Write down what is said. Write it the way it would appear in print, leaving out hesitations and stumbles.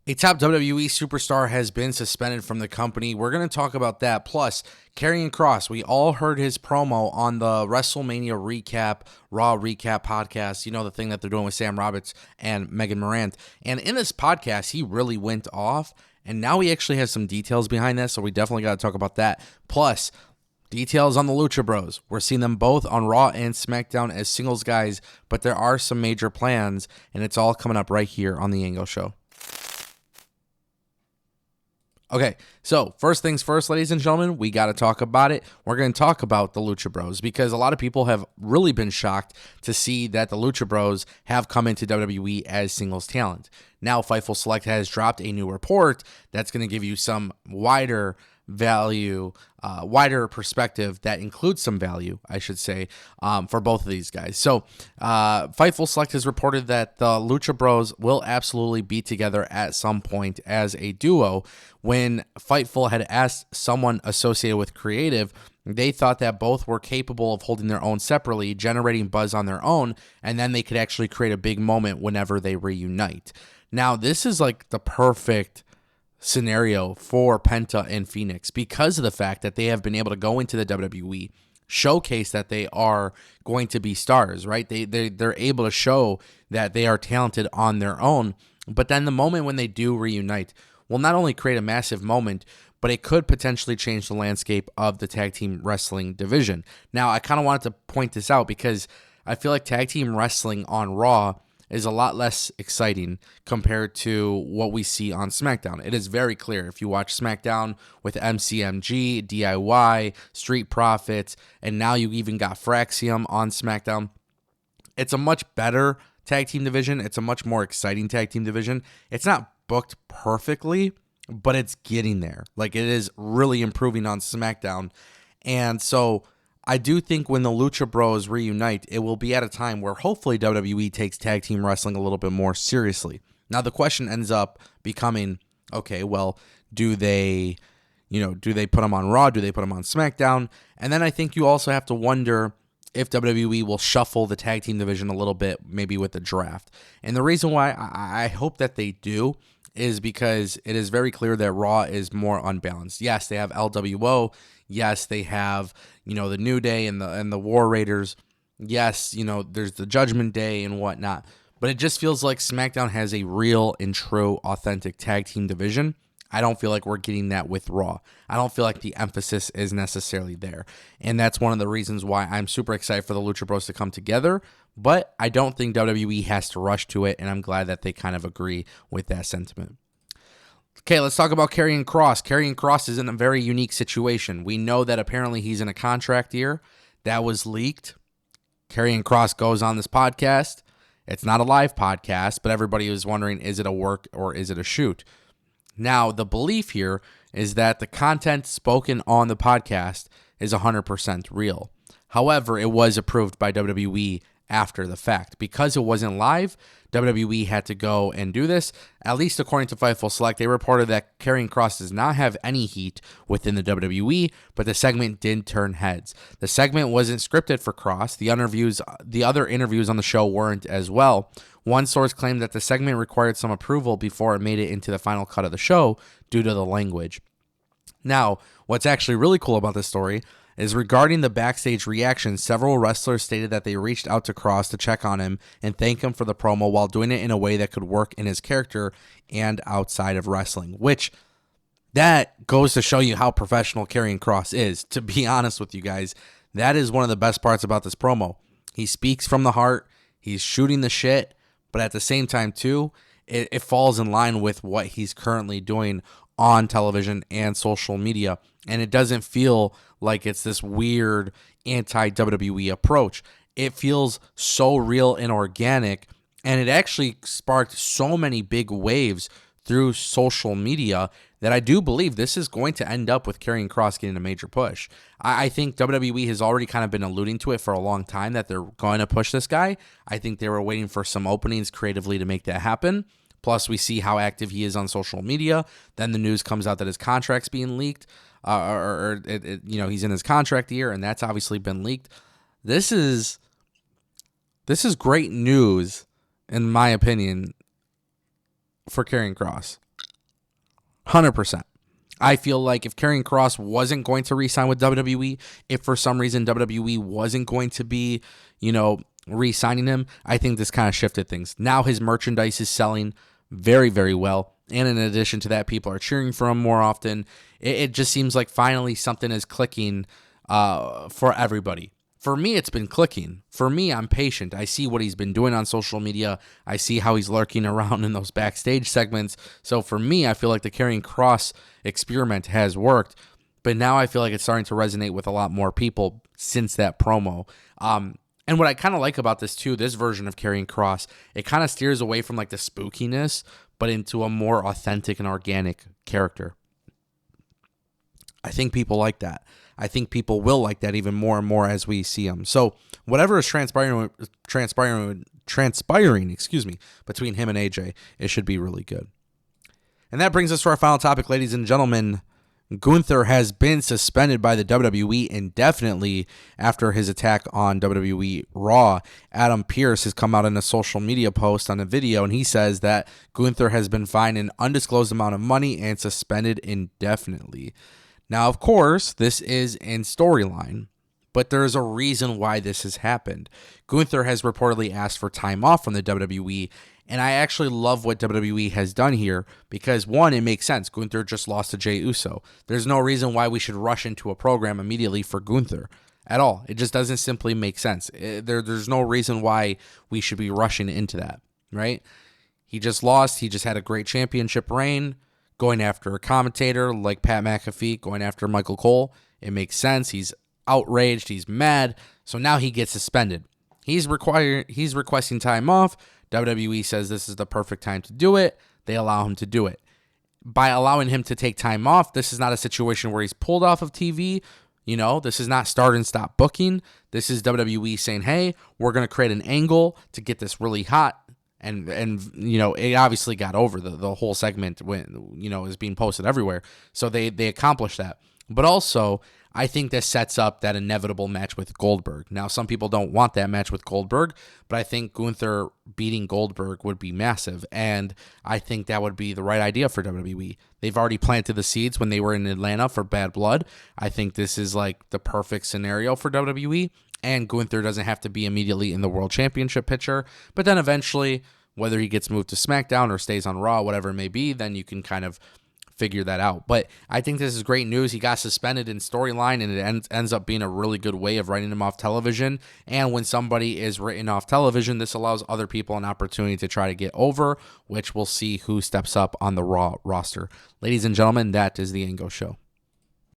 A top WWE superstar has been suspended from the company. We're going to talk about that. Plus, Karrion Kross, we all heard his promo on the WrestleMania recap, Raw recap podcast. You know, the thing that they're doing with Sam Roberts and Megan Morant. And in this podcast, he really went off. And now he actually has some details behind that. So we definitely got to talk about that. Plus, details on the Lucha Bros. We're seeing them both on Raw and SmackDown as singles guys. But there are some major plans. And it's all coming up right here on the Ango Show. Okay, so first things first, ladies and gentlemen, we got to talk about it. We're going to talk about the Lucha Bros because a lot of people have really been shocked to see that the Lucha Bros have come into WWE as singles talent. Now, Fightful Select has dropped a new report that's going to give you some wider value, wider perspective that includes some value, I should say, for both of these guys. So, Fightful Select has reported that the Lucha Bros will absolutely be together at some point as a duo. When Fightful had asked someone associated with creative, they thought that both were capable of holding their own separately, generating buzz on their own, and then they could actually create a big moment whenever they reunite. Now, this is like the perfect scenario for Penta and Phoenix because of the fact that they have been able to go into the WWE, showcase that they are going to be stars, right? They're able to show that they are talented on their own, but then the moment when they do reunite will not only create a massive moment, but it could potentially change the landscape of the tag team wrestling division. Now, I kind of wanted to point this out because I feel like tag team wrestling on Raw is a lot less exciting compared to what we see on SmackDown. It is very clear if you watch SmackDown with MCMG, DIY, Street Profits, and now you even got Fraxium on SmackDown. It's a much better tag team division. It's a much more exciting tag team division. It's not booked perfectly, but it's getting there. Like, it is really improving on SmackDown. And so I do think when the Lucha Bros reunite, it will be at a time where hopefully WWE takes tag team wrestling a little bit more seriously. Now, the question ends up becoming, okay, well, do they put them on Raw? Do they put them on SmackDown? And then I think you also have to wonder if WWE will shuffle the tag team division a little bit, maybe with the draft. And the reason why I hope that they do is because it is very clear that Raw is more unbalanced. Yes, they have LWO. Yes, they have, the New Day and the War Raiders. Yes, there's the Judgment Day and whatnot. But it just feels like SmackDown has a real and true authentic tag team division. I don't feel like we're getting that with Raw. I don't feel like the emphasis is necessarily there. And that's one of the reasons why I'm super excited for the Lucha Bros to come together. But I don't think WWE has to rush to it, and I'm glad that they kind of agree with that sentiment. Okay, let's talk about Karrion Kross. Karrion Kross is in a very unique situation. We know that apparently he's in a contract year. That was leaked. Karrion Kross goes on this podcast. It's not a live podcast, but everybody was wondering, is it a work or is it a shoot? Now, the belief here is that the content spoken on the podcast is 100% real. However, it was approved by WWE after the fact. Because it wasn't live, WWE had to go and do this. At least according to Fightful Select, they reported that Karrion Kross does not have any heat within the WWE, but the segment did turn heads. The segment wasn't scripted for Kross. The other interviews on the show weren't as well. One source claimed that the segment required some approval before it made it into the final cut of the show due to the language. Now, what's actually really cool about this story is regarding the backstage reaction, several wrestlers stated that they reached out to Kross to check on him and thank him for the promo while doing it in a way that could work in his character and outside of wrestling, which that goes to show you how professional Karrion Kross is. To be honest with you guys, that is one of the best parts about this promo. He speaks from the heart, he's shooting the shit, but at the same time too, it falls in line with what he's currently doing on television and social media, and it doesn't feel like it's this weird anti-WWE approach. It feels so real and organic, and it actually sparked so many big waves through social media that I do believe this is going to end up with Karrion Kross getting a major push. I think WWE has already kind of been alluding to it for a long time that they're going to push this guy. I think they were waiting for some openings creatively to make that happen. Plus, we see how active he is on social media. Then the news comes out that his contract's being leaked, he's in his contract year, and that's obviously been leaked. This is great news, in my opinion, for Karrion Kross. 100%. I feel like if Karrion Kross wasn't going to re-sign with WWE, if for some reason WWE wasn't going to be, re-signing him, I think this kind of shifted things. Now his merchandise is selling very, very well. And in addition to that, people are cheering for him more often. It just seems like finally something is clicking for everybody. For me, it's been clicking. For me, I'm patient. I see what he's been doing on social media. I see how he's lurking around in those backstage segments. So for me, I feel like the Karrion Kross experiment has worked. But now I feel like it's starting to resonate with a lot more people since that promo. And what I kind of like about this too, this version of Karrion Kross, it kind of steers away from like the spookiness, but into a more authentic and organic character. I think people like that. I think people will like that even more and more as we see him. So whatever is transpiring, between him and AJ, it should be really good. And that brings us to our final topic, ladies and gentlemen. Gunther has been suspended by the WWE indefinitely after his attack on WWE Raw. Adam Pearce has come out in a social media post on a video, and he says that Gunther has been fined an undisclosed amount of money and suspended indefinitely. Now, of course, this is in storyline, but there is a reason why this has happened. Gunther has reportedly asked for time off from the WWE, and I actually love what WWE has done here because, one, it makes sense. Gunther just lost to Jey Uso. There's no reason why we should rush into a program immediately for Gunther at all. It just doesn't simply make sense. There's no reason why we should be rushing into that, right? He just lost. He just had a great championship reign. Going after a commentator like Pat McAfee, going after Michael Cole, it makes sense. He's outraged. He's mad. So now he gets suspended. He's requesting time off. WWE says this is the perfect time to do it. They allow him to do it. By allowing him to take time off, this is not a situation where he's pulled off of TV. This is not start and stop booking. This is WWE saying, hey, we're going to create an angle to get this really hot. And it obviously got over the whole segment when, is being posted everywhere. So they accomplished that. But also, I think this sets up that inevitable match with Goldberg. Now, some people don't want that match with Goldberg, but I think Gunther beating Goldberg would be massive. And I think that would be the right idea for WWE. They've already planted the seeds when they were in Atlanta for Bad Blood. I think this is like the perfect scenario for WWE. And Gunther doesn't have to be immediately in the World Championship picture. But then eventually, whether he gets moved to SmackDown or stays on Raw, whatever it may be, then you can kind of figure that out. But I think this is great news. He got suspended in storyline, and it ends up being a really good way of writing him off television. And when somebody is written off television, this allows other people an opportunity to try to get over, which we'll see who steps up on the Raw roster. Ladies and gentlemen, that is the Ango Show.